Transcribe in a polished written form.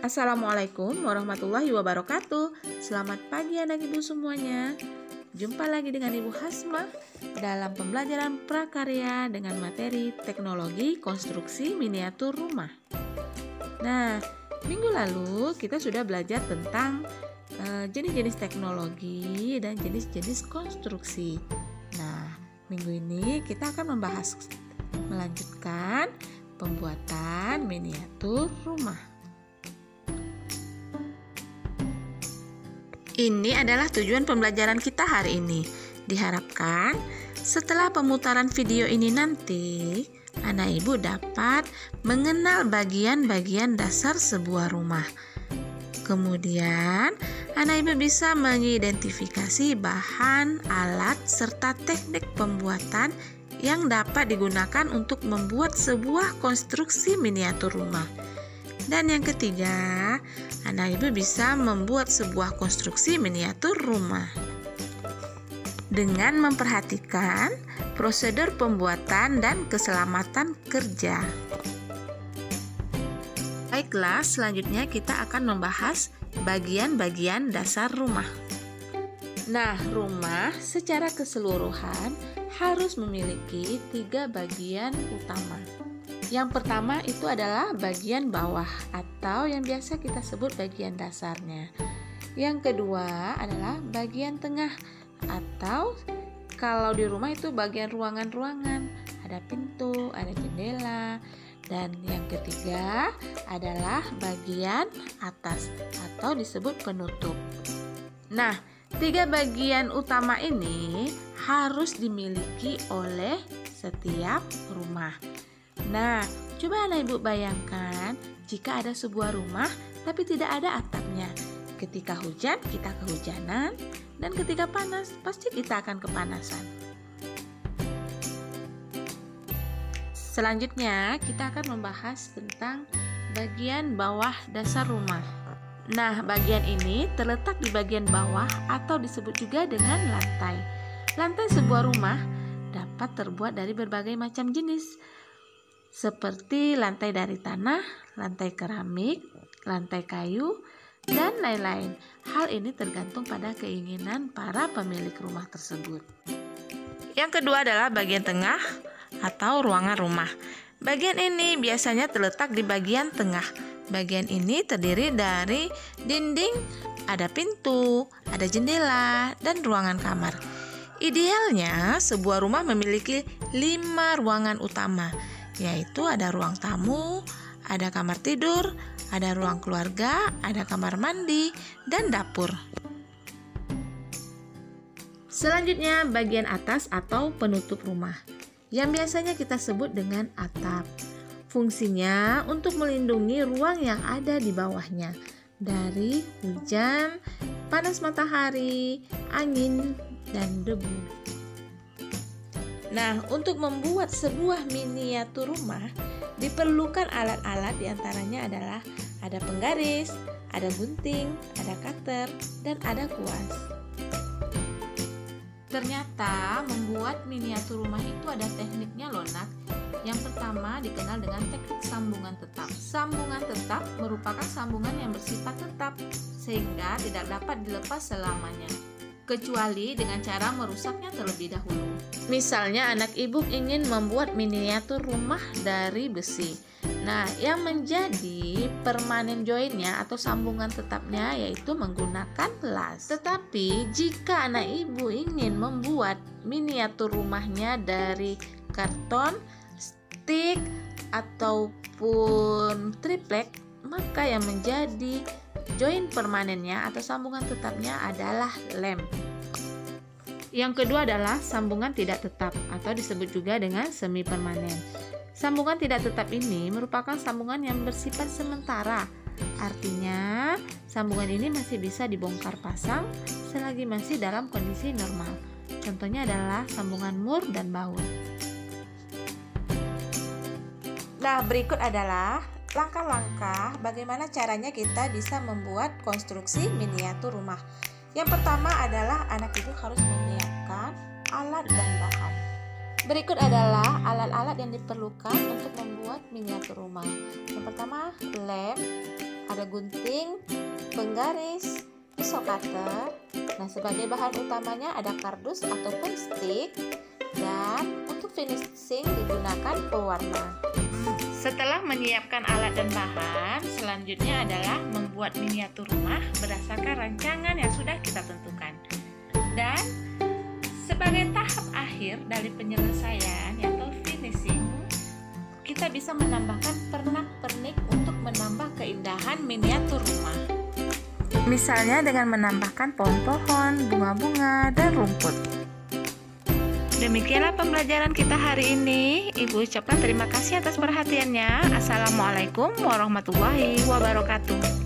Assalamualaikum warahmatullahi wabarakatuh. Selamat pagi anak ibu semuanya. Jumpa lagi dengan Ibu Hasmah dalam pembelajaran prakarya dengan materi teknologi konstruksi miniatur rumah. Nah, minggu lalu kita sudah belajar tentang jenis-jenis teknologi dan jenis-jenis konstruksi. Nah, minggu ini kita akan melanjutkan pembuatan miniatur rumah. Ini adalah tujuan pembelajaran kita hari ini. Diharapkan setelah pemutaran video ini nanti, anak ibu dapat mengenal bagian-bagian dasar sebuah rumah. Kemudian, anak ibu bisa mengidentifikasi bahan, alat, serta teknik pembuatan yang dapat digunakan untuk membuat sebuah konstruksi miniatur rumah. Dan yang ketiga, anak ibu bisa membuat sebuah konstruksi miniatur rumah dengan memperhatikan prosedur pembuatan dan keselamatan kerja. Baiklah, selanjutnya kita akan membahas bagian-bagian dasar rumah. Nah, rumah secara keseluruhan harus memiliki 3 bagian utama. Yang pertama itu adalah bagian bawah atau yang biasa kita sebut bagian dasarnya. Yang kedua adalah bagian tengah atau kalau di rumah itu bagian ruangan-ruangan. Ada pintu, ada jendela. Dan yang ketiga adalah bagian atas atau disebut penutup. Nah, 3 bagian utama ini harus dimiliki oleh setiap rumah. Nah, coba anak ibu bayangkan jika ada sebuah rumah tapi tidak ada atapnya. Ketika hujan, kita kehujanan, dan ketika panas, pasti kita akan kepanasan. Selanjutnya, kita akan membahas tentang bagian bawah dasar rumah. Nah, bagian ini terletak di bagian bawah atau disebut juga dengan lantai. Lantai sebuah rumah dapat terbuat dari berbagai macam jenis, seperti lantai dari tanah, lantai keramik, lantai kayu, dan lain-lain. Hal ini tergantung pada keinginan para pemilik rumah tersebut. Yang kedua adalah bagian tengah atau ruangan rumah. Bagian ini biasanya terletak di bagian tengah. Bagian ini terdiri dari dinding, ada pintu, ada jendela, dan ruangan kamar. Idealnya, sebuah rumah memiliki 5 ruangan utama, yaitu ada ruang tamu, ada kamar tidur, ada ruang keluarga, ada kamar mandi, dan dapur. Selanjutnya, bagian atas atau penutup rumah, yang biasanya kita sebut dengan atap. Fungsinya untuk melindungi ruang yang ada di bawahnya dari hujan, panas matahari, angin, dan debu. Nah, untuk membuat sebuah miniatur rumah diperlukan alat-alat, diantaranya adalah ada penggaris, ada gunting, ada cutter, dan ada kuas. Ternyata membuat miniatur rumah itu ada tekniknya loh nak. Yang pertama dikenal dengan teknik sambungan tetap. Sambungan tetap merupakan sambungan yang bersifat tetap sehingga tidak dapat dilepas selamanya, kecuali dengan cara merusaknya terlebih dahulu. Misalnya anak ibu ingin membuat miniatur rumah dari besi. Nah, yang menjadi permanen joinnya atau sambungan tetapnya yaitu menggunakan las. Tetapi jika anak ibu ingin membuat miniatur rumahnya dari karton, stick, ataupun triplek, maka yang menjadi join permanennya atau sambungan tetapnya adalah lem. Yang kedua adalah sambungan tidak tetap atau disebut juga dengan semi permanen. Sambungan tidak tetap ini merupakan sambungan yang bersifat sementara. Artinya, sambungan ini masih bisa dibongkar pasang selagi masih dalam kondisi normal. Contohnya adalah sambungan mur dan baut. Nah, berikut adalah langkah-langkah bagaimana caranya kita bisa membuat konstruksi miniatur rumah. Yang pertama adalah anak ibu harus menyiapkan alat dan bahan. Berikut adalah alat-alat yang diperlukan untuk membuat miniatur rumah. Yang pertama, lem, ada ada gunting, penggaris, pisau cutter. Nah, sebagai bahan utamanya ada kardus ataupun stick, dan untuk finishing digunakan pewarna. Setelah menyiapkan alat dan bahan, selanjutnya adalah membuat miniatur rumah berdasarkan rancangan yang sudah kita tentukan. Dan sebagai tahap akhir dari penyelesaian yaitu finishing, kita bisa menambahkan pernak-pernik untuk menambah keindahan miniatur rumah. Misalnya dengan menambahkan pohon-pohon, bunga-bunga, dan rumput. Demikianlah pembelajaran kita hari ini. Ibu ucapkan terima kasih atas perhatiannya. Assalamualaikum warahmatullahi wabarakatuh.